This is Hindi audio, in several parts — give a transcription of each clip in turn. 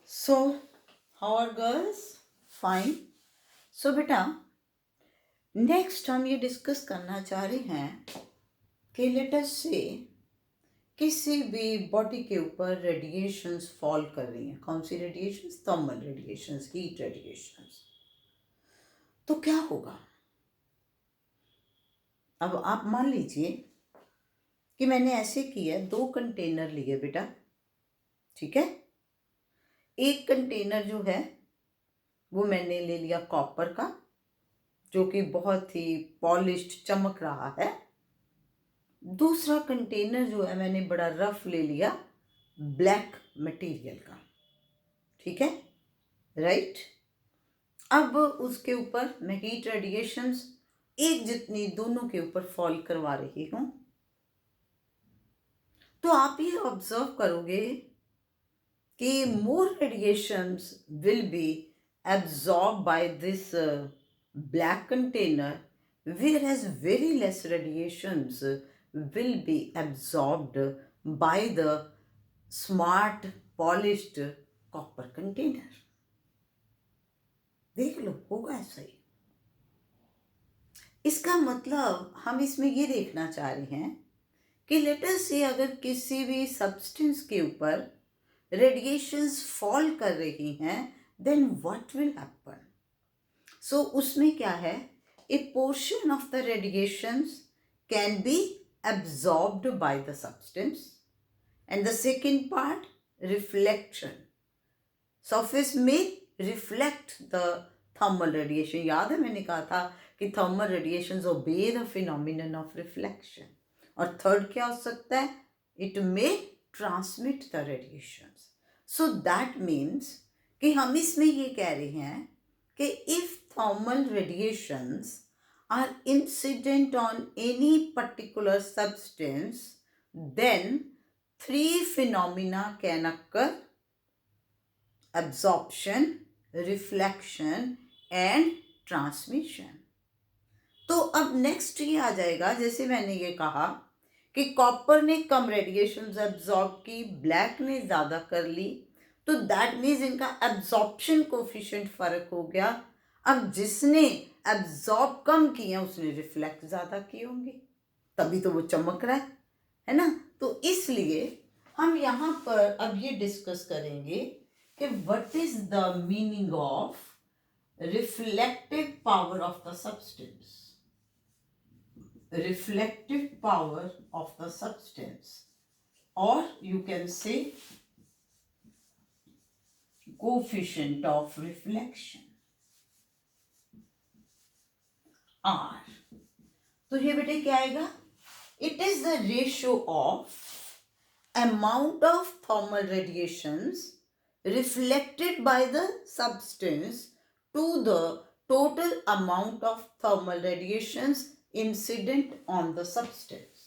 So, how are girls? Fine. So बेटा, नेक्स्ट हम ये डिस्कस करना चाह रहे हैं कि लेट अस से किसी भी बॉडी के ऊपर रेडिएशंस फॉल कर रही हैं. कौन सी radiations? Thermal radiations, heat radiations. तो क्या होगा? अब आप मान लीजिए कि मैंने ऐसे किया, 2 कंटेनर लिए बेटा, ठीक है. एक कंटेनर जो है वो मैंने ले लिया कॉपर का, जो कि बहुत ही पॉलिश्ड चमक रहा है. दूसरा कंटेनर जो है मैंने बड़ा रफ ले लिया ब्लैक मटेरियल का, ठीक है, राइट. अब उसके ऊपर मैं हीट रेडिएशंस एक जितनी दोनों के ऊपर फॉल करवा रही हूं. तो आप ये ऑब्जर्व करोगे कि more radiations will be absorbed by this black container, whereas very less radiations will be absorbed by the smart polished copper container. देख लो, होगा ऐसा ही. इसका मतलब हम इसमें ये देखना चाह रहे हैं कि लेट अस से अगर किसी भी सब्सटेंस के ऊपर रेडिएशंस फॉल कर रही हैं, देन व्हाट विल हैपन. सो उसमें क्या है, ए portion of the radiations can be absorbed by the substance, and the second part, reflection. surface में reflect the thermal radiation. याद है मैंने कहा था कि thermal radiations obey the phenomenon of reflection. और थर्ड क्या हो सकता है, it may transmit the radiations. so that means कि हम इसमें ये कह रहे हैं कि if thermal radiations are incident on any particular substance, then 3 phenomena can occur: absorption, reflection and transmission. तो अब नेक्स्ट ये आ जाएगा, जैसे मैंने ये कहा कि कॉपर ने कम रेडिएशंस एब्जॉर्ब की, ब्लैक ने ज़्यादा कर ली, तो दैट मीन्स इनका एब्जॉर्प्शन कोफिशिएंट फर्क हो गया. अब जिसने एब्जॉर्ब कम किए उसने रिफ्लेक्ट ज़्यादा किए होंगे, तभी तो वो चमक रहा है ना. तो इसलिए हम यहाँ पर अब ये डिस्कस करेंगे कि what is the meaning of reflective power of the substance. Reflective power of the substance, or you can say coefficient of reflection, R. तो ये बेटे क्या आएगा, it is the ratio of amount of thermal radiations reflected by the substance to the total amount of thermal radiations incident on the substance.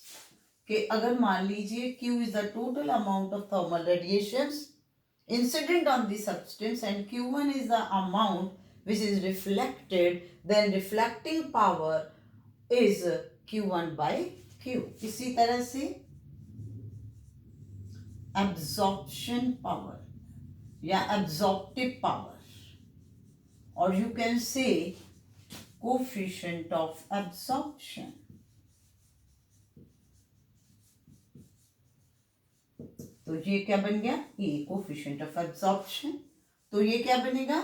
कि अगर मान लीजिए Q is the total amount of thermal radiations incident on the substance and Q1 is the amount which is reflected, then reflecting power is Q1 by Q. इसी तरह से absorption power या absorptive power, or you can say coefficient of absorption. तो ये क्या बन गया, ये coefficient of absorption. तो ये क्या बनेगा,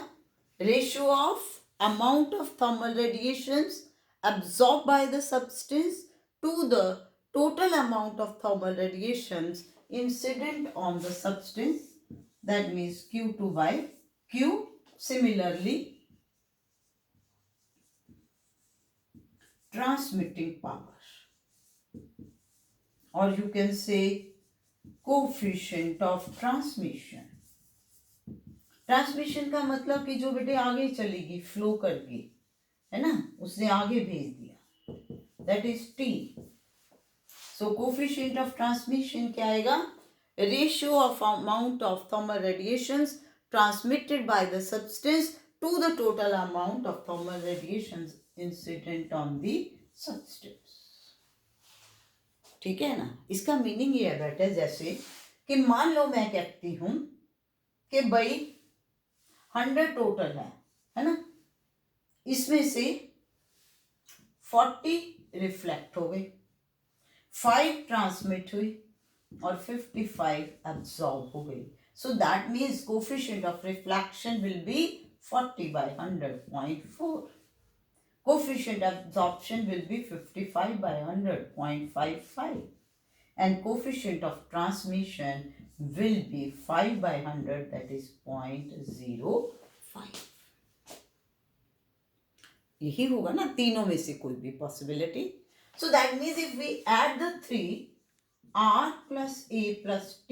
ratio of amount of thermal radiations absorbed by the substance to the total amount of thermal radiations incident on the substance, that means Q2 by Q. Similarly, transmitting power, or you can say coefficient of transmission. Transmission का मतलब कि जो बेटे आगे चलेगी, फ्लो करके, है ना, उसने आगे भेज दिया, that is T. So coefficient of transmission क्या आएगा, ratio of amount of thermal radiations transmitted by the substance to the total amount of thermal radiations incident on the substance. ठीक है ना. इसका मीनिंग ये है बेटा, जैसे कि मान लो मैं कहती हूं कि भाई 100 टोटल है ना, इसमें से 40 रिफ्लेक्ट हो गई, 5 ट्रांसमिट हुई और 55 एब्जॉर्ब हो गई. सो that means coefficient of reflection will be 40 by 100.4. Coefficient of absorption will be 55 by 100.55. And coefficient of transmission will be 5 by 100, that is 0.05. यही होगा ना तीनों में से कोई भी possibility. So that means if we add the three r plus a plus t,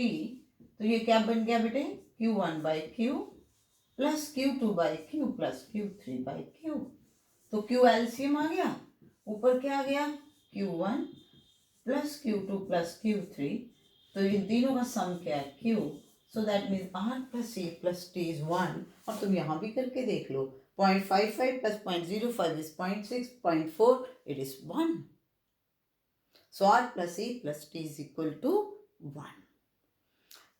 तो ये क्या बन गया बेटे, q1 by q plus q2 by q plus q3 by q. तो q एलसीएम आ गया, ऊपर क्या आ गया, q1 plus q2 plus q3, तो इन तीनों का सम क्या है, q. So that means r plus a plus t is 1. और तुम यहाँ भी करके देख लो, 0.55 plus 0.05 is 0.6, 0.4, it is 1. So r plus a plus t is equal to 1.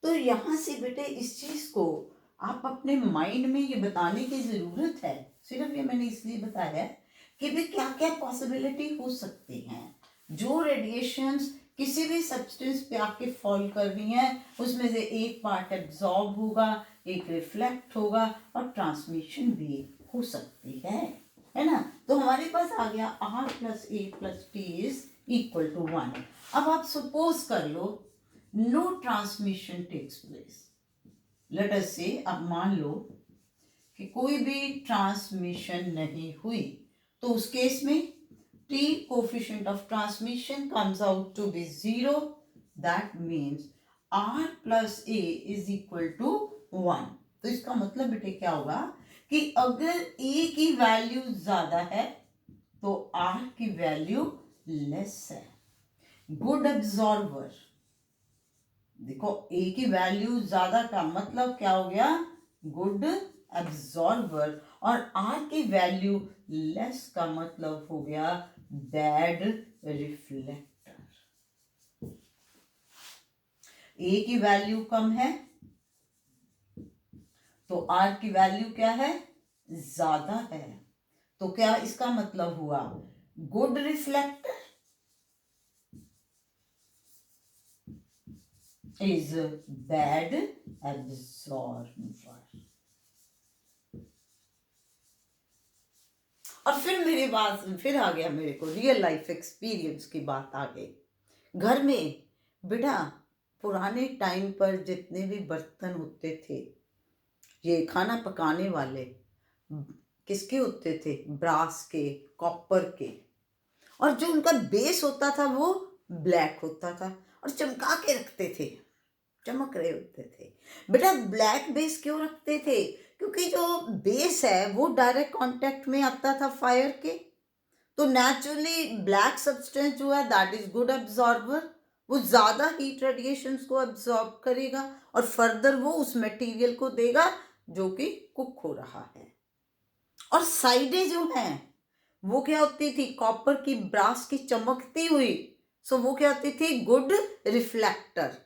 तो यहाँ से बेटे इस चीज को आप अपने माइंड में ये बताने की जरूरत है, सिर्फ ये मैंने इसलिए बताया है कि भी क्या क्या पॉसिबिलिटी हो सकती हैं. जो रेडिएशंस किसी भी सब्सटेंस पे आके फॉल कर रही हैं, उसमें से एक पार्ट एब्जॉर्ब होगा, एक रिफ्लेक्ट होगा और ट्रांसमिशन भी हो सकती है ना. तो हमारे पास आ गया r plus a plus t is equal to 1. अब आप सपोज कर लो no transmission takes place. Let us say, अब मान लो कि कोई भी ट्रांसमिशन नहीं हुई, तो उस केस में t coefficient of transmission comes out to be 0. That means r plus a is equal to 1. तो इसका मतलब बेटे क्या होगा कि अगर a की वैल्यू ज्यादा है तो r की वैल्यू लेस है. गुड एब्जॉर्बर, देखो a की वैल्यू ज्यादा का मतलब क्या हो गया, गुड एब्जॉर्बर, और r की वैल्यू लेस का मतलब हो गया बैड रिफ्लेक्टर. a की वैल्यू कम है तो r की वैल्यू क्या है, ज्यादा है. तो क्या इसका मतलब हुआ, good reflector is bad absorber. और फिर मेरे पास फिर आ गया, मेरे को रियल लाइफ एक्सपीरियंस की बात आ गई. घर में बेटा पुराने टाइम पर जितने भी बर्तन होते थे, ये खाना पकाने वाले किसके होते थे, ब्रास के, कॉपर के, और जो उनका बेस होता था वो ब्लैक होता था और चमका के रखते थे, चमक रहे होते थे. बेटा ब्लैक बेस क्यों रखते थे, क्योंकि जो बेस है वो डायरेक्ट कांटेक्ट में आता था फायर के, तो नेचुरली ब्लैक सब्सटेंस जो है दैट इज गुड एब्जॉर्बर. वो ज्यादा हीट रेडिएशंस को एब्जॉर्ब करेगा और फर्दर वो उस मटेरियल को देगा जो कि कुक हो रहा है. और साइडें जो हैं वो क्या होती थी, कॉपर की, ब्रास की चमकती हुई, सो वो क्या होती थी, गुड रिफ्लेक्टर.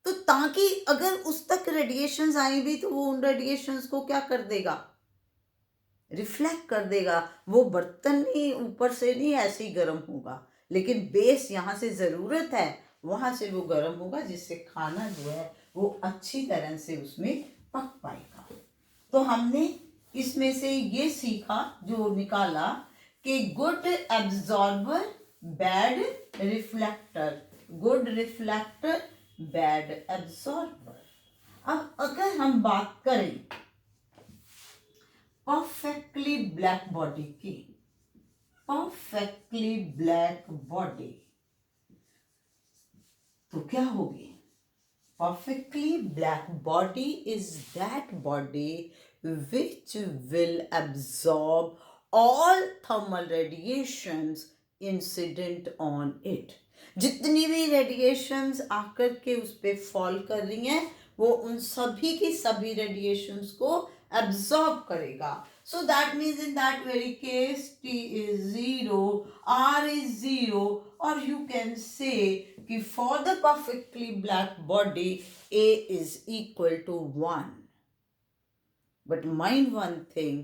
तो ताकि अगर उस तक रेडिएशंस आई भी तो वो उन रेडिएशंस को क्या कर देगा, रिफ्लेक्ट कर देगा. वो बर्तन नहीं ऊपर से नहीं ऐसे ही गर्म होगा, लेकिन बेस यहाँ से ज़रूरत है वहाँ से वो गर्म होगा, जिससे खाना जो है वो अच्छी तरह से उसमें पक पाएगा. तो हमने इसमें से ये सीखा, जो निकाला कि good absorber bad reflector, good reflector bad absorber. अब अगर हम बात करें परफेक्टली ब्लैक बॉडी की, परफेक्टली ब्लैक बॉडी तो क्या होगी, perfectly black body is that body which will absorb all thermal radiations incident on it. जितनी भी रेडिएशंस आकर के उस पे फॉल कर रही हैं वो उन सभी की सभी रेडिएशंस को एब्जॉर्ब करेगा. So that means in that very case T is 0, R is 0, or you can say कि for the perfectly black body A is equal to 1. But mind one thing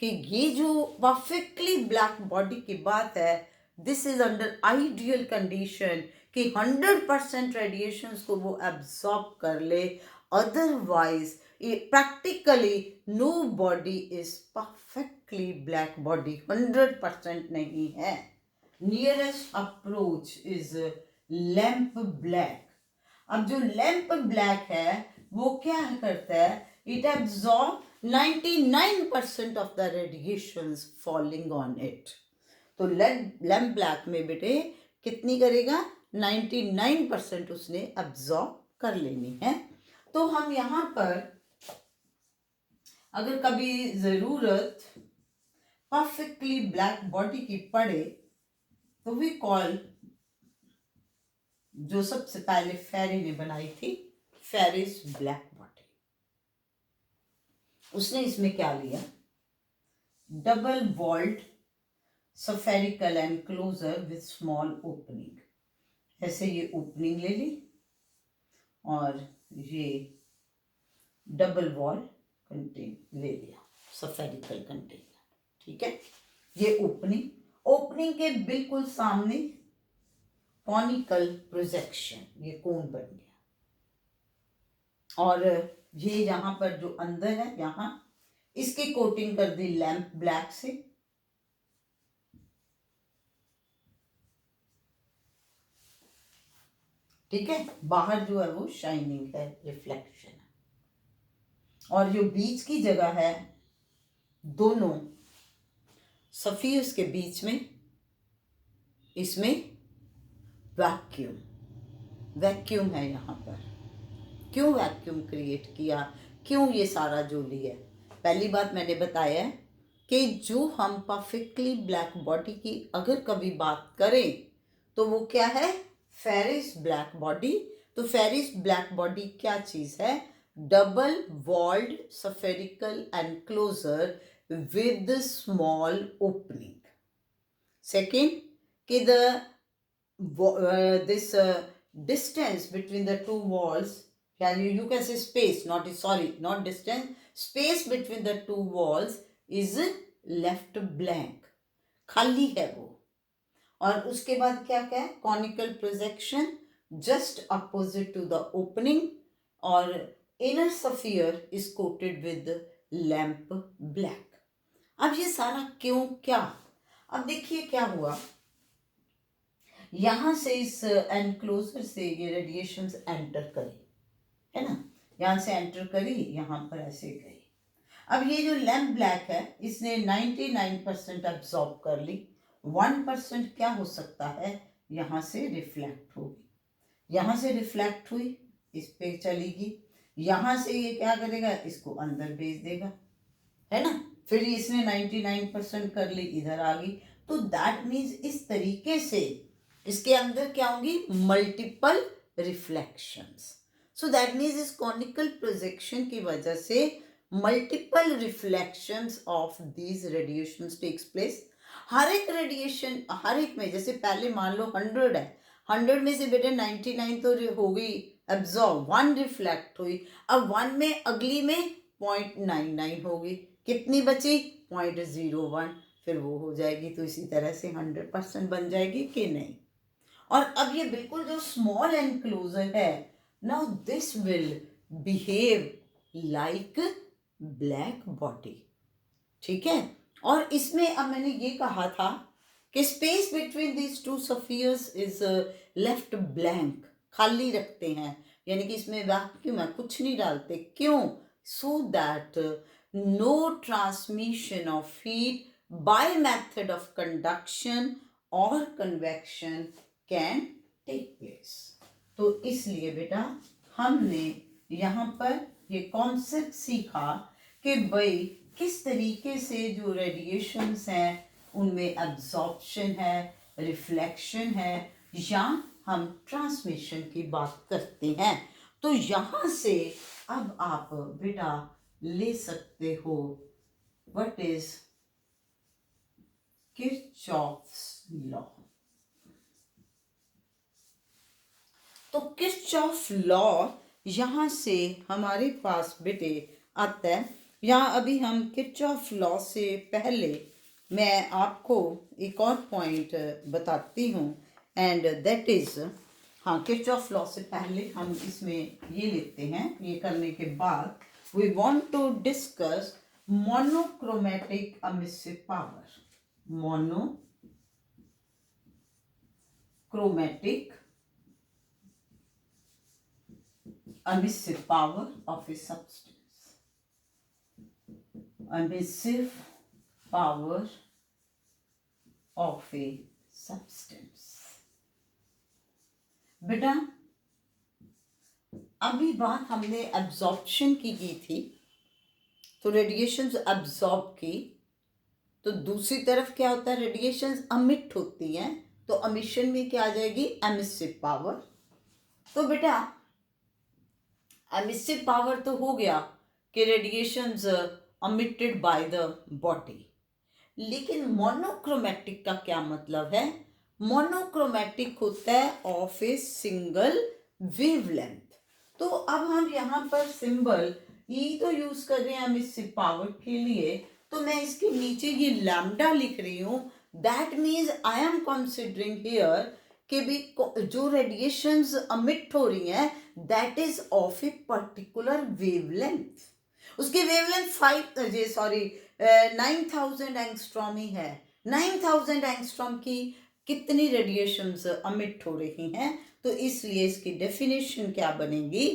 कि ये जो परफेक्टली ब्लैक बॉडी की बात है, this is under ideal condition कि 100% रेडिएशंस को वो एब्जॉर्ब कर ले. Otherwise practically no body is perfectly black body, 100% नहीं है. Nearest approach is lamp black. अब जो लैंप ब्लैक है वो क्या करता है, it absorb 99% of the radiations falling on it. तो लैंप ब्लैक में बेटे कितनी करेगा, 99% उसने एब्जॉर्ब कर लेनी है. तो हम यहाँ पर अगर कभी जरूरत परफेक्टली ब्लैक बॉडी की पड़े तो वी कॉल, जो सबसे पहले फेरी ने बनाई थी, फेरिस ब्लैक बॉडी. उसने इसमें क्या लिया, double walled spherical enclosure with small opening. ऐसे ये ओपनिंग ले ली और ये डबल वॉल कंटेन ले लिया, सफेरिकल कंटेनर. ठीक है, ये ओपनिंग के बिल्कुल सामने कॉनिकल प्रोजेक्शन, ये कोन बन गया. और ये यहाँ पर जो अंदर है, यहाँ इसकी कोटिंग कर दी लैंप ब्लैक से. ठीक है, बाहर जो है वो शाइनिंग है, रिफ्लेक्शन है. और जो बीच की जगह है, दोनों सफियर्स के बीच में, इसमें वैक्यूम है यहाँ पर. क्यों वैक्यूम क्रिएट किया, क्यों ये सारा जो लिया. पहली बात मैंने बताया कि जो हम परफेक्टली ब्लैक बॉडी की अगर कभी बात करें तो वो क्या है, फेरिस ब्लैक बॉडी. तो फेरिस ब्लैक बॉडी क्या चीज है, double walled spherical enclosure with small opening. Second कि this distance between the two walls, you can say space, not distance, space between the two walls is left blank, खाली है वो. और उसके बाद क्या क्या है, conical projection just opposite to the opening, और inner sphere is coated with lamp black. अब ये सारा क्यों, क्या. अब देखिए क्या हुआ, यहां से इस एनक्लोजर से ये रेडिएशंस एंटर करी, है ना, यहां से एंटर करी, यहां पर ऐसे गई. अब ये जो लैंप ब्लैक है इसने 99% एब्जॉर्ब कर ली. 1% क्या हो सकता है, यहां से रिफ्लेक्ट होगी, यहां से रिफ्लेक्ट हुई, इस पे चलेगी, यहां से ये क्या करेगा, इसको अंदर भेज देगा, है ना. फिर इसने 99% कर ली, इधर आ गई. तो दैट मीन्स इस तरीके से इसके अंदर क्या होंगी, multiple reflections. So that means इस कॉनिकल प्रोजेक्शन की वजह से multiple reflections of these radiations takes place. हर एक रेडिएशन, हर एक में, जैसे पहले मान लो 100 है, 100 में से बेटे 99 तो हो गई एब्जॉर्ब, 1 रिफ्लेक्ट हुई. अब 1 में अगली में 0.99 होगी, कितनी बची, 0.01, फिर वो हो जाएगी. तो इसी तरह से 100% बन जाएगी कि नहीं. और अब ये बिल्कुल जो स्मॉल एनक्लोजर है, now this will behave like black body. ठीक है, और इसमें अब मैंने ये कहा था कि space between these two spheres is left blank, खाली रखते हैं, यानी कि इसमें वैक्यूम है, कुछ नहीं डालते. क्यों, so that no transmission of heat by method of conduction और कन्वेक्शन कैन टेक प्लेस. तो इसलिए बेटा हमने यहाँ पर ये कॉन्सेप्ट सीखा कि भाई किस तरीके से जो रेडिएशंस हैं उनमें एब्जॉर्प्शन है, रिफ्लेक्शन है, या हम ट्रांसमिशन की बात करते हैं. तो यहाँ से अब आप बेटा ले सकते हो व्हाट इज किरचॉफ्स लॉ. तो किरचॉफ लॉ यहाँ से हमारे पास बेटे आता है यहाँ अभी हम किरचॉफ लॉ से पहले मैं आपको एक और पॉइंट बताती हूँ, एंड दैट इज, हाँ, किरचॉफ लॉ से पहले हम इसमें ये लेते हैं। ये करने के बाद we want to discuss monochromatic emissive power. Monochromatic emissive power of a substance. Emissive power of a substance. बेटा, अभी बात हमने एब्जॉर्प्शन की थी, तो रेडिएशंस एब्जॉर्ब की, तो दूसरी तरफ क्या होता है, रेडिएशंस अमिट होती हैं, तो अमिशन में क्या आ जाएगी, एमिसिव पावर। तो बेटा एमिसिव पावर तो हो गया कि radiations emitted by the body, लेकिन मोनोक्रोमेटिक का क्या मतलब है? मोनोक्रोमेटिक होता है ऑफ ए सिंगल वेवलेंथ। तो अब हम यहाँ पर सिंबल ई तो यूज कर रहे हैं एमिसिव पावर के लिए, तो मैं इसके नीचे ये लैम्डा लिख रही हूँ। That means I am considering here कि भी जो रेडिएशंस अमिट हो रही हैं that is of a particular wavelength. उसकी वेवलेंथ 9000 एंगस्ट्रॉम ही है। 9000 एंगस्ट्रॉम की कितनी रेडिएशंस अमिट हो रही हैं, तो इसलिए इसकी डेफिनेशन क्या बनेगी,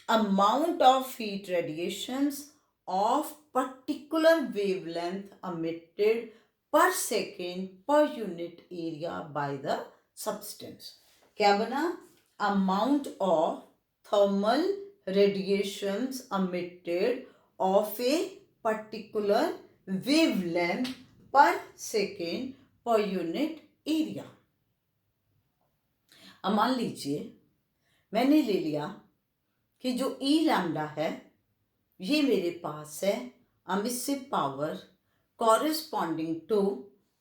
amount of heat radiations of particular wavelength emitted per second per unit area by the substance. क्या बना, amount of thermal radiations emitted of a particular wavelength per second per unit area। अब मान लीजिए मैंने ले लिया कि जो E लैम्डा है ये मेरे पास है emissive power corresponding to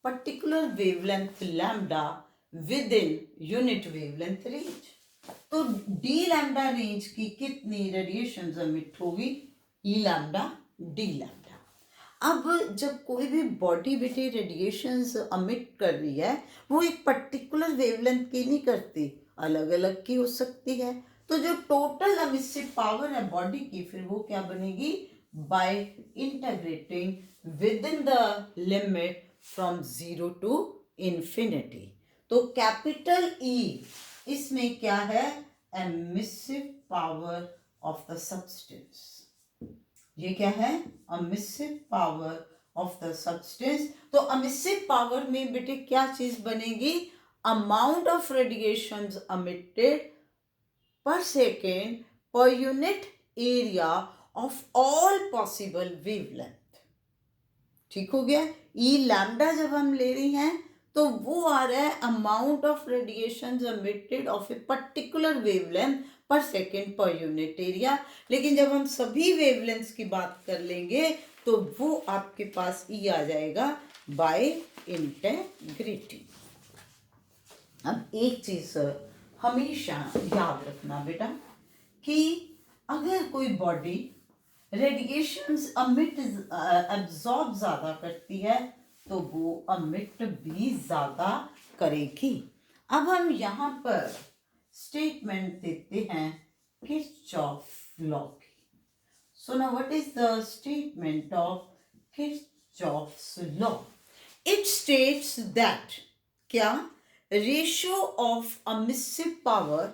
particular wavelength lambda within unit wavelength range. तो डी लैम्डा रेंज की कितनी रेडिएशन एमिट होगी, ई लैम्डा डी लैम्डा। अब जब कोई भी बॉडी बेटे रेडिएशंस अमिट कर रही है, वो एक पर्टिकुलर वेवलेंथ की नहीं करती, अलग अलग की हो सकती है। तो जो टोटल एमिसिव पावर है बॉडी की, फिर वो क्या बनेगी, by integrating within the limit from 0 to infinity. तो कैपिटल ई इसमें क्या है, emissive power of the substance. ये क्या है, emissive power of the substance. तो एमिसिव पावर में बेटे क्या चीज बनेगी, amount of radiations emitted per second per unit area of all possible wavelength. ठीक हो गया। ई लैम्डा जब हम ले रही हैं तो वो आ रहा है amount of radiations emitted of a particular wavelength पर सेकेंड पर यूनिट एरिया। लेकिन जब हम सभी वेवलेंथ्स की बात कर लेंगे तो वो आपके पास ई आ जाएगा बाय इंटेग्रिटी। अब एक चीज हमेशा याद रखना बेटा कि अगर कोई बॉडी रेडिएशंस अमिट एब्जॉर्ब ज्यादा करती है तो वो अमिट भी ज्यादा करेगी। अब हम यहाँ पर स्टेटमेंट देते हैं किरचॉफ लॉ की। So now what is the statement of Kirchhoff's law? It states that क्या, ratio of emissive power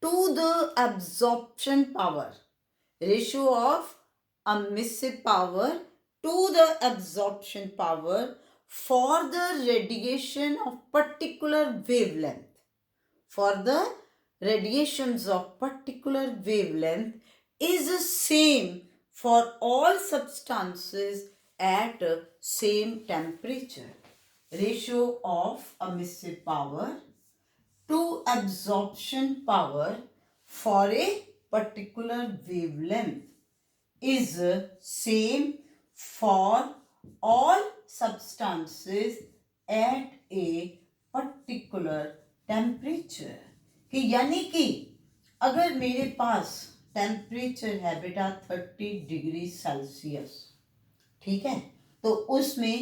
to the absorption power, ratio of emissive power to the absorption power for the radiation of particular wavelength, for the radiations of particular wavelength is the same for all substances at same temperature. Ratio of emissive power to absorption power for a particular wavelength is same for all substances at a particular temperature। कि यानी कि अगर मेरे पास टेम्परेचर है बेटा 30 डिग्री सेल्सियस, ठीक है, तो उसमें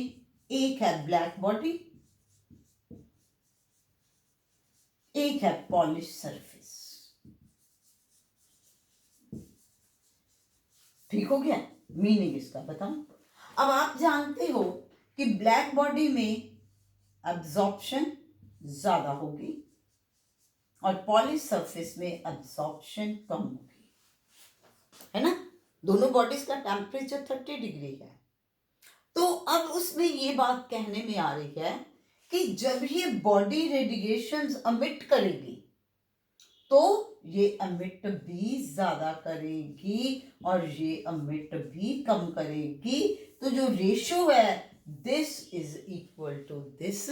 एक है ब्लैक बॉडी, एक है पॉलिश सरफेस। ठीक हो गया, मीनिंग इसका बताओ। अब आप जानते हो कि ब्लैक बॉडी में एब्जॉर्प्शन ज्यादा होगी और पॉलिश सरफेस में एब्जॉर्प्शन कम होगी, है ना। दोनों बॉडीज का टेम्परेचर 30 डिग्री है। तो अब उसमें ये बात कहने में आ रही है कि जब ये बॉडी रेडिएशंस अमिट करेगी तो ये अमिट भी ज्यादा करेगी और ये अमिट भी कम करेगी। तो जो रेशो है, this is equal to this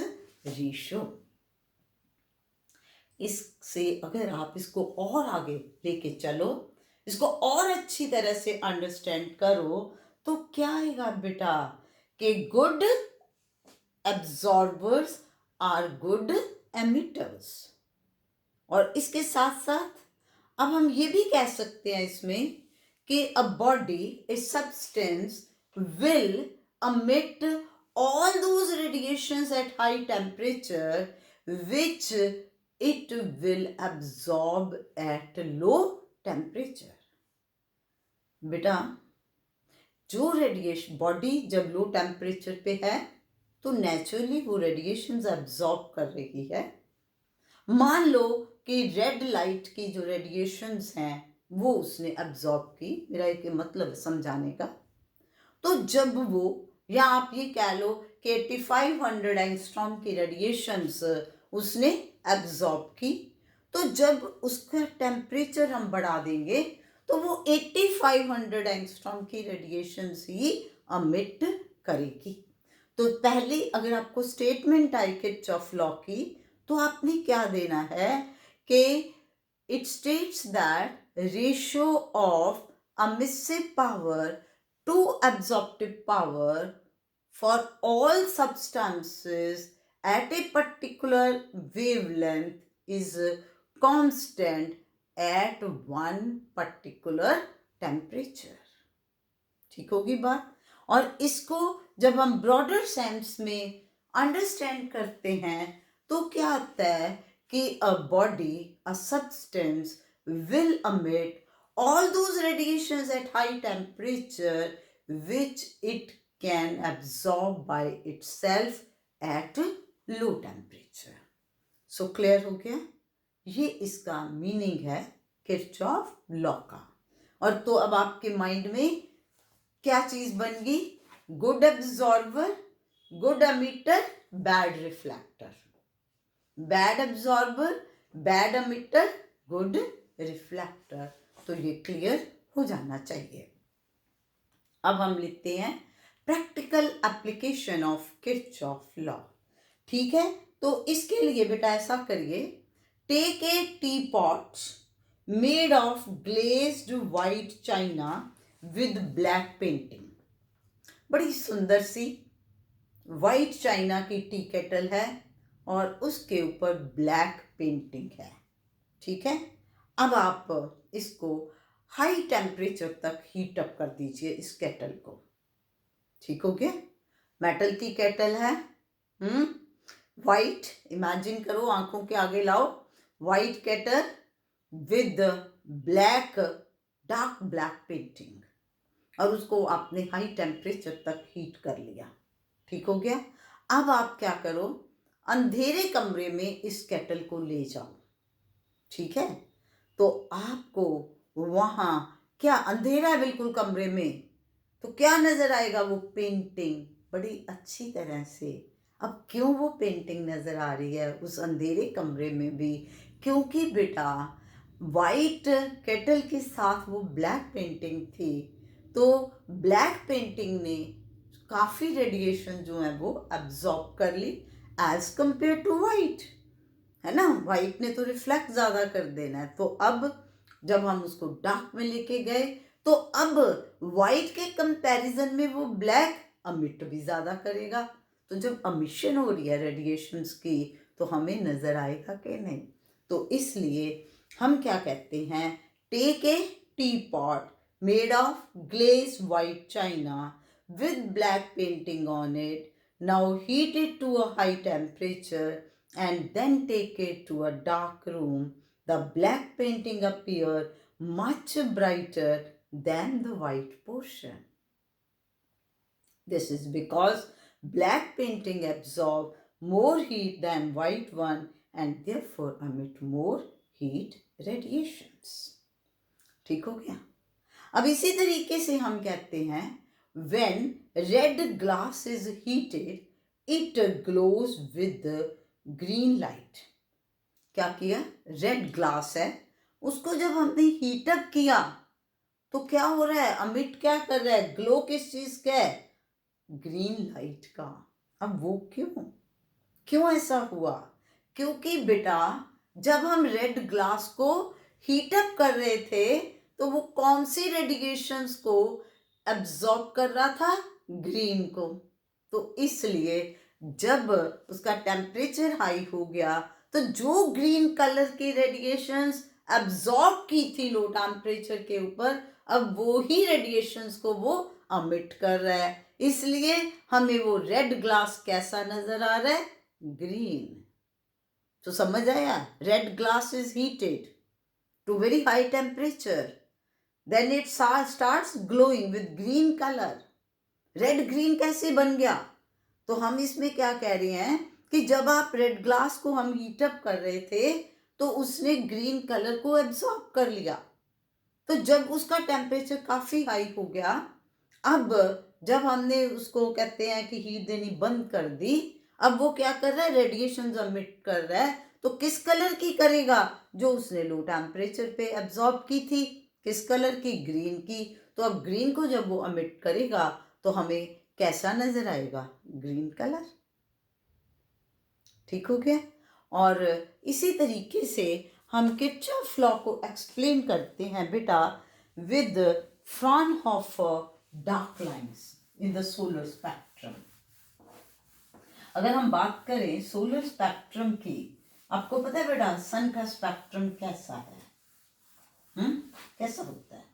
ratio. इससे अगर आप इसको और आगे लेके चलो, इसको और अच्छी तरह से अंडरस्टैंड करो, तो क्या आएगा बेटा कि good absorbers are good emitters. और इसके साथ साथ अब हम ये भी कह सकते हैं इसमें कि a body, a substance will emit all those radiations at high temperature which it will absorb at low temperature। बेटा, जो रेडिएशन बॉडी जब लो टेम्परेचर पे है तो नेचुरली वो रेडिएशंस एब्जॉर्ब कर रही है। मान लो कि रेड लाइट की जो रेडिएशंस हैं वो उसने एब्जॉर्ब की, मेरा एक मतलब समझाने का। तो जब वो, या आप ये कह लो कि 8500 एंगस्ट्रॉम की रेडिएशंस उसने एब्जॉर्ब की, तो जब उसका टेम्परेचर हम बढ़ा देंगे तो वो 8500 एंगस्ट्रॉम की रेडिएशंस ही अमिट करेगी। तो पहले अगर आपको स्टेटमेंट आई किरचॉफ लॉ की, तो आपने क्या देना है कि it states that ratio of emissive power to absorptive power for all substances at a particular wavelength is constant at one particular temperature। ठीक होगी बात। और इसको जब हम ब्रॉडर सेंस में अंडरस्टैंड करते हैं तो क्या आता है कि a body, a substance will emit all those radiations at high temperature which it can absorb by itself at low temperature। So clear हो गया, ये इसका मीनिंग है किरचॉफ लॉ का। और तो अब आपके माइंड में क्या चीज बन गई? Good absorber, good emitter, bad reflector. Bad absorber, bad emitter, good reflector. तो ये क्लियर हो जाना चाहिए। अब हम लिखते हैं practical application of Kirchhoff law. ठीक है, तो इसके लिए बेटा ऐसा करिए, take a tea pot made of glazed white china with black painting. बड़ी सुंदर सी वाइट चाइना की टी केटल है और उसके ऊपर ब्लैक पेंटिंग है। ठीक है, अब आप इसको हाई टेम्परेचर तक हीट अप कर दीजिए इस केटल को। ठीक हो गया, मेटल की केटल है, वाइट, इमेजिन करो, आंखों के आगे लाओ, white kettle with black, dark black painting, और उसको आपने हाई टेम्परेचर तक हीट कर लिया। ठीक हो गया। अब आप क्या करो, अंधेरे कमरे में इस केटल को ले जाओ। ठीक है, तो आपको वहां क्या, अंधेरा है बिल्कुल कमरे में, तो क्या नजर आएगा? वो पेंटिंग बड़ी अच्छी तरह से। अब क्यों वो पेंटिंग नजर आ रही है उस अंधेरे कमरे में भी? क्योंकि बेटा वाइट केटल के साथ वो ब्लैक पेंटिंग थी, तो ब्लैक पेंटिंग ने काफी रेडिएशन जो है वो एब्जॉर्ब कर ली एज कंपेयर टू वाइट, है ना। वाइट ने तो रिफ्लेक्ट ज्यादा कर देना है। तो अब जब हम उसको डार्क में लेके गए तो अब वाइट के कंपैरिजन में वो ब्लैक अमिट भी ज्यादा करेगा। तो जब अमिशन हो रही है रेडिएशंस की तो हमें नजर आएगा कि नहीं। तो इसलिए हम क्या कहते हैं, take a tea pot made of glazed white china with black painting on it. Now heat it to a high temperature and then take it to a dark room. The black painting appear much brighter than the white portion. This is because black painting absorb more heat than white one and therefore emit more heat radiations. ठीक हो गया? अब इसी तरीके से हम कहते हैं when red glass is heated it glows with green light. क्या किया? रेड ग्लास है, उसको जब हमने हीटअप किया तो क्या हो रहा है? अमिट क्या कर रहा है? ग्लो किस चीज का है? ग्रीन लाइट का. अब वो क्यों ऐसा हुआ? क्योंकि बेटा जब हम रेड ग्लास को हीटअप कर रहे थे तो वो कौन सी रेडिएशंस को एब्जॉर्ब कर रहा था? ग्रीन को. तो इसलिए जब उसका टेम्परेचर हाई हो गया तो जो ग्रीन कलर की रेडिएशंस एब्जॉर्ब की थी लो टेम्परेचर के ऊपर, अब वो ही रेडिएशंस को वो अमिट कर रहा है. इसलिए हमें वो रेड ग्लास कैसा नजर आ रहा है? ग्रीन. तो समझ आया? Red glass is heated to very high temperature, then it starts glowing with green colour. Red green कैसे बन गया? तो हम इसमें क्या कह रहे हैं कि जब आप रेड ग्लास को हम हीटअप कर रहे थे तो उसने ग्रीन कलर को एब्जॉर्ब कर लिया. तो जब उसका टेम्परेचर काफी हाई हो गया, अब जब हमने उसको कहते हैं कि हीट देनी बंद कर दी, अब वो क्या कर रहा है? रेडिएशन अमिट कर रहा है. तो किस कलर की करेगा? जो उसने लो टेम्परेचर पे एब्जॉर्ब की थी. किस कलर की? ग्रीन की. तो अब ग्रीन को जब वो अमिट करेगा तो हमें कैसा नजर आएगा? Green colour. ठीक हो गया? और इसी तरीके से हम किरचॉफ लॉ को एक्सप्लेन करते हैं बेटा with Fraunhofer dark lines in the solar spectrum. अगर हम बात करें सोलर स्पेक्ट्रम की, आपको पता है बेटा सन का स्पेक्ट्रम कैसा है? कैसा होता है?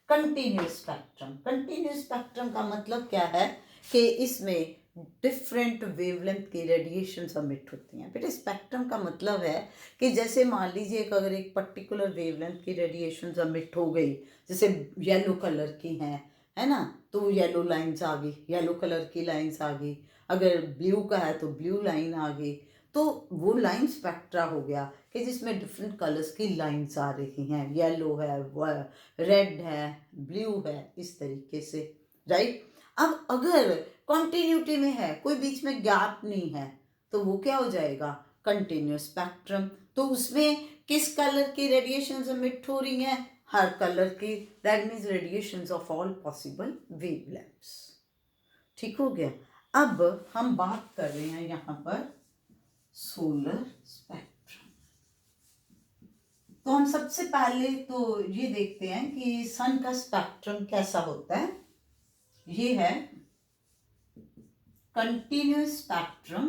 Continuous spectrum. कंटिन्यूस स्पेक्ट्रम का मतलब क्या है कि इसमें डिफरेंट वेवलेंथ की रेडिएशन अमिट होती हैं. बेटा स्पेक्ट्रम का मतलब है कि जैसे मान लीजिए कि अगर एक पर्टिकुलर वेवलेंथ की रेडिएशन अमिट हो गई, जैसे येलो कलर की हैं, है ना, तो येलो लाइंस आ गई, येलो कलर की लाइंस आ गई. अगर ब्लू का है तो ब्लू लाइन आ गई. तो वो लाइन स्पेक्ट्रा हो गया कि जिसमें डिफरेंट कलर्स की लाइंस आ रही हैं. येलो है, रेड है, ब्लू है, इस तरीके से. राइट? अब अगर कॉन्टिन्यूटी में है, कोई बीच में गैप नहीं है, तो वो क्या हो जाएगा? Continuous spectrum. तो उसमें किस कलर की रेडिएशन एमिट हो रही हैं? हर कलर की. That means radiation of all possible wavelengths. ठीक हो गया? अब हम बात कर रहे हैं यहाँ पर सोलर स्पेक्ट्रम. तो हम सबसे पहले तो ये देखते हैं कि सन का स्पेक्ट्रम कैसा होता है. ये है continuous spectrum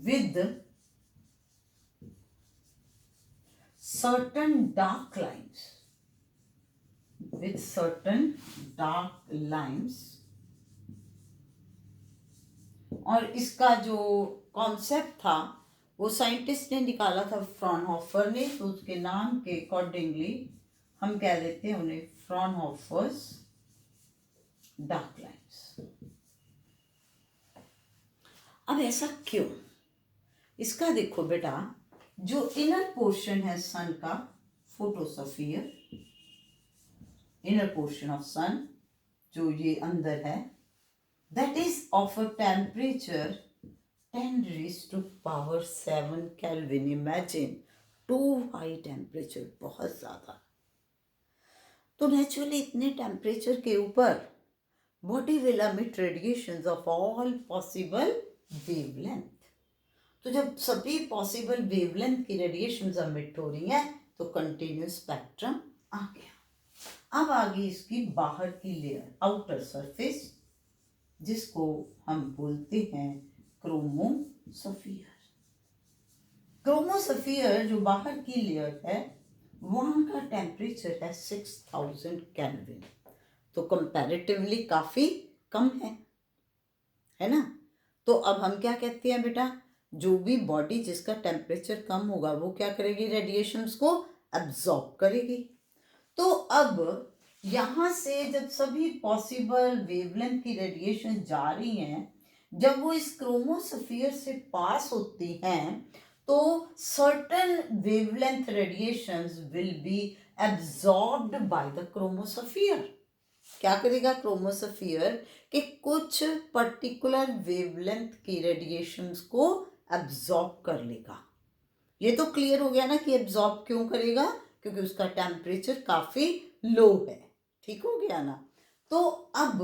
with certain dark lines. With certain dark lines. और इसका जो कॉन्सेप्ट था वो साइंटिस्ट ने निकाला था फ्रॉनहोफर ने. तो उसके नाम के अकॉर्डिंगली हम कह देते हैं उन्हें फ्रॉनहोफर्स डार्क लाइन्स. अब ऐसा क्यों? इसका देखो बेटा, जो इनर पोर्शन है सन का, photosphere, inner portion of sun जो ये अंदर है, that is of a temperature 10 raised to power 7 Kelvin. Imagine, too high temperature, बहुत ज्यादा. तो नेचुरली इतने टेम्परेचर के ऊपर body will emit radiations of all possible wavelength. तो जब सभी पॉसिबल वेवलेंथ की रेडिएशन emit हो रही हैं तो कंटिन्यूस स्पेक्ट्रम आ गया. अब आ गई इसकी बाहर की लेयर, आउटर सरफेस, जिसको हम बोलते हैं क्रोमोस्फीयर. क्रोमोस्फीयर जो बाहर की लेयर है, वहां का टेम्परेचर है 6000 केल्विन. तो कंपैरेटिवली काफ़ी कम है ना। तो अब हम क्या कहते हैं बेटा, जो भी बॉडी जिसका टेम्परेचर कम होगा वो क्या करेगी, रेडिएशंस को एब्जॉर्ब करेगी। तो अब यहाँ से जब सभी पॉसिबल वेवलेंथ की रेडिएशन जा रही हैं, जब वो इस क्रोमोस्फीयर से पास होती हैं, तो certain wavelength radiations will B absorbed by the chromosphere. क्या करेगा क्रोमोस्फीयर कि कुछ पर्टिकुलर वेवलेंथ की रेडिएशंस को एब्जॉर्ब कर लेगा। ये तो क्लियर हो गया ना कि एब्जॉर्ब क्यों करेगा, क्योंकि उसका टेम्परेचर काफी लो है। ठीक हो गया ना। तो अब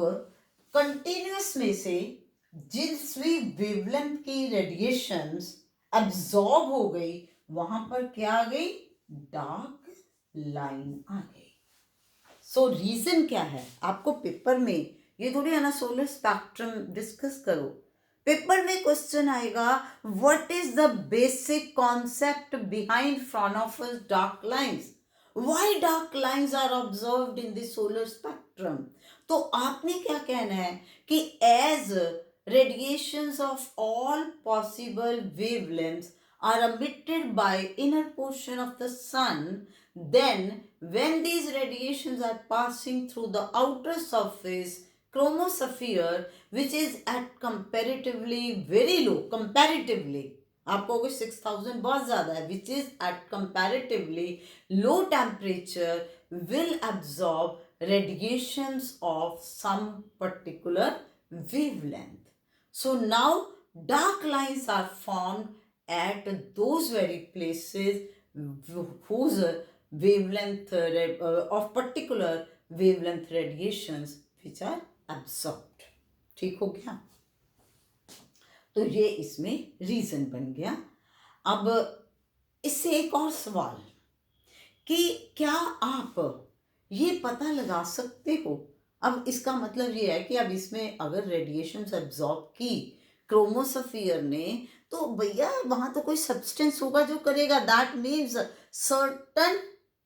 कंटिन्यूस में से जिस भी वेवलेंथ की रेडिएशंस एब्जॉर्ब हो गई, वहां पर क्या आ गई, डार्क लाइन आ गई। सो रीजन क्या है, आपको पेपर में ये थोड़ी है ना सोलर स्पेक्ट्रम डिस्कस करो, पेपर में क्वेश्चन आएगा what is the basic concept behind Fraunhofer's dark lines, why dark lines are observed in the solar spectrum. तो आपने क्या कहना है कि as radiations of all possible wavelengths are emitted by inner portion of the sun, then when these radiations are passing through the outer surface chromosphere, which is at comparatively very low, comparatively आपको अगर 6000 बहुत ज़्यादा है, which is at comparatively low temperature, will absorb radiations of some particular wavelength. So now dark lines are formed at those very places whose wavelength of particular wavelength radiations which are absorbed. ठीक हो गया। तो ये इसमें रीजन बन गया। अब इससे एक और सवाल कि क्या आप ये पता लगा सकते हो, अब इसका मतलब ये है कि अब इसमें अगर रेडिएशन एब्जॉर्ब की क्रोमोस्फीयर ने, तो भैया वहां तो कोई सब्सटेंस होगा जो करेगा, that means certain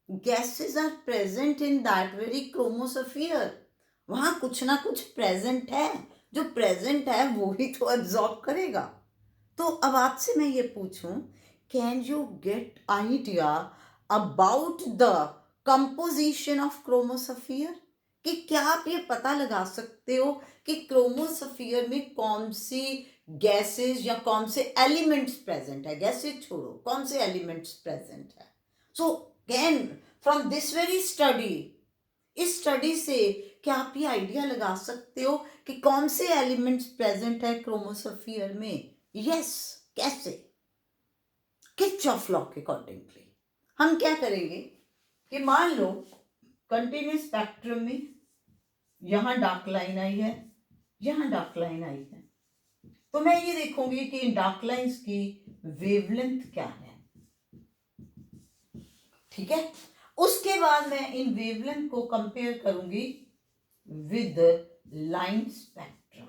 gases are present in that very chromosphere. वहां कुछ ना कुछ प्रेजेंट है, जो प्रेजेंट है वो ही तो एब्जॉर्ब करेगा। तो अब आपसे मैं ये पूछूं, can you get idea about the composition of chromosphere, कि क्या आप ये पता लगा सकते हो कि क्रोमोस्फीयर में कौन सी गैसेस या कौन से एलिमेंट्स प्रेजेंट है, गैसेस छोड़ो, कौन से एलिमेंट्स प्रेजेंट है। So can from this very study, इस स्टडी से क्या आप ये आइडिया लगा सकते हो कि कौन से एलिमेंट्स प्रेजेंट है क्रोमोस्फीयर में। यस, कैसे, किरचॉफ लॉ के अकॉर्डिंगली हम क्या करेंगे कि मान लो कंटिन्यूस स्पेक्ट्रम में यहां डार्क लाइन आई है, यहां डार्क लाइन आई है, तो मैं ये देखूंगी कि इन डार्क लाइंस की वेवलेंथ क्या है। ठीक है, उसके बाद मैं इन वेवलेंथ को कंपेयर करूंगी विद लाइन स्पेक्ट्रा।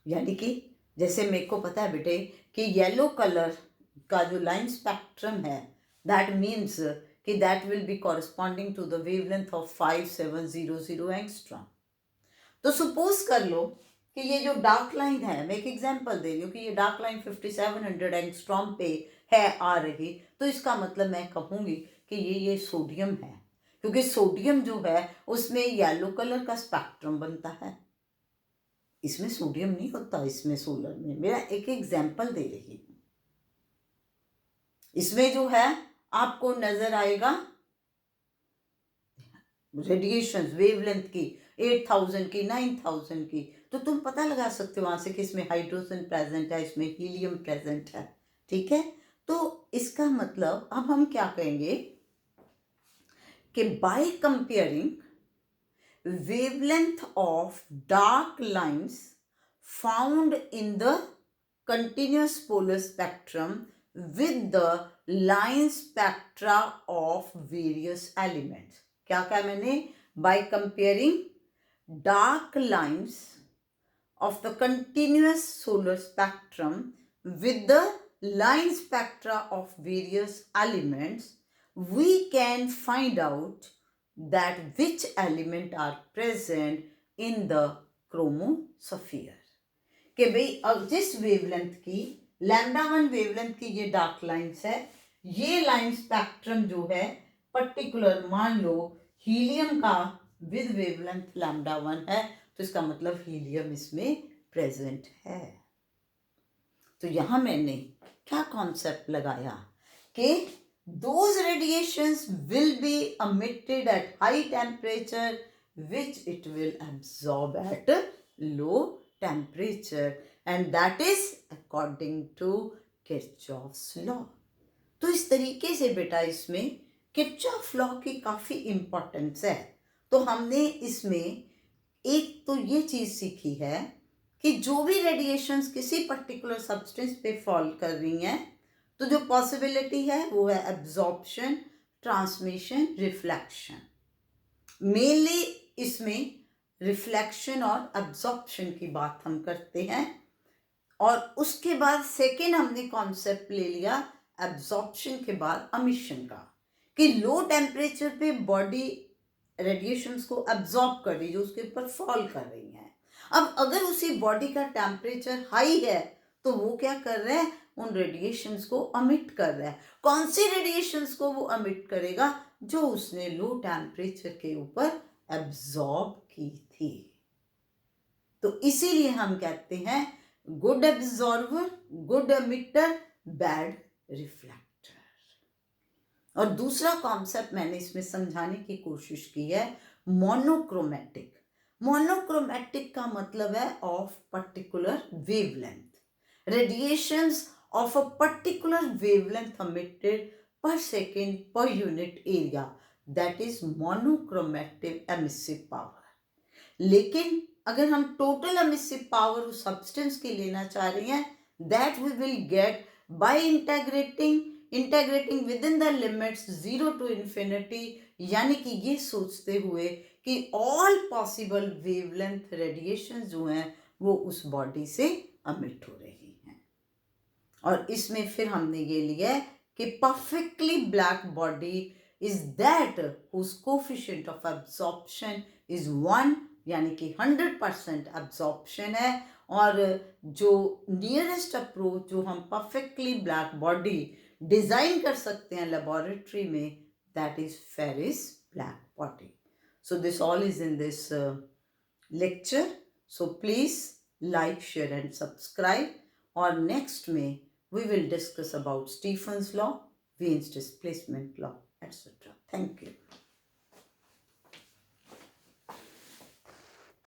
यानी कि जैसे मेरे को पता है बेटे कि येलो कलर का जो लाइन स्पेक्ट्रम है, दैट मीन्स कि that will be corresponding to the wavelength of 5700 angstrom. तो सपोज कर लो कि ये जो डार्क लाइन है, मैं एक एग्जांपल दे रही हूँ कि ये डार्क लाइन 5700 एंगस्ट्रॉम पे है आ रही, तो इसका मतलब मैं कहूँगी कि ये सोडियम है, क्योंकि सोडियम जो है उसमें येलो कलर का स्पेक्ट्रम बनता है, इसमें सोडियम नहीं होता, इसमें सोलर में। मेरा एक एग्जाम्पल दे रही हूँ, इसमें जो है आपको नजर आएगा रेडिएशन वेवलेंथ की 8000 की, 9000 की, तो तुम पता लगा सकते हो वहां से कि इसमें हाइड्रोजन प्रेजेंट है, इसमें हीलियम प्रेजेंट है। ठीक है, तो इसका मतलब अब हम क्या कहेंगे कि by comparing wavelength of dark lines found in the continuous polar spectrum with the line spectra of various elements. क्या कहा मैंने, by comparing dark lines of the continuous solar spectrum with the line spectra of various elements, we can find out that which element are present in the chromosphere. कि भाई अब जिस वेवलेंथ की λ1 वेवलेंथ की ये डार्क लाइंस है, ये लाइन स्पेक्ट्रम जो है पर्टिकुलर, मान लो हीलियम का विद वेवलेंथ λ1 है, तो इसका मतलब हीलियम इसमें प्रेजेंट है। तो यहां मैंने क्या कॉन्सेप्ट लगाया कि those radiations will be emitted at high temperature which it will absorb at low temperature, and that is according to Kirchhoff's law. तो इस तरीके से बेटा इसमें किरचॉफ लॉ की काफ़ी इम्पोर्टेंस है। तो हमने इसमें एक तो ये चीज़ सीखी है कि जो भी रेडिएशंस किसी पर्टिकुलर सब्सटेंस पे फॉल कर रही हैं, तो जो पॉसिबिलिटी है वो है एब्जॉर्प्शन, ट्रांसमिशन, रिफ्लेक्शन। मेनली इसमें रिफ्लेक्शन और एब्जॉर्प्शन की बात हम करते हैं, और उसके बाद सेकेंड हमने कॉन्सेप्ट ले लिया एब्जॉर्प्शन के बाद एमिशन का, कि लो टेम्परेचर पे बॉडी रेडिएशंस को एब्जॉर्ब कर रही है जो उसके ऊपर फॉल कर रही हैं। अब अगर उसी बॉडी का टेम्परेचर हाई है तो वो क्या कर रहा है, उन रेडिएशंस को अमिट कर रहा है। कौन सी रेडिएशंस को वो अमिट करेगा, जो उसने लो टेम्परेचर के ऊपर एब्जॉर्ब की थी। तो इसीलिए हम कहते हैं good absorber, good emitter, bad reflector. और दूसरा कॉन्सेप्ट मैंने इसमें समझाने की कोशिश की है मोनोक्रोमैटिक। मोनोक्रोमैटिक का मतलब है of particular wavelength, radiations of a particular wavelength emitted per second per unit area, that is monochromatic emissive power. लेकिन अगर हम टोटल एमिसिव पावर उस सब्सटेंस की लेना चाह रहे हैं, that we will get by integrating within the limits 0 to infinity, यानी कि ये सोचते हुए कि ऑल पॉसिबल वेवलेंथ रेडिएशन जो हैं वो उस बॉडी से अमिट हो रही हैं। और इसमें फिर हमने ये लिया है कि perfectly black body is that whose coefficient of absorption is 1, यानी कि 100% एब्जॉर्प्शन है। और जो नियरेस्ट अप्रोच जो हम परफेक्टली ब्लैक बॉडी डिजाइन कर सकते हैं लेबोरेटरी में, that is Ferry's black body. So this all is in this lecture, so please like, share and subscribe. और next में we will discuss about Stephen's law, Wien's displacement law, etc. Thank you.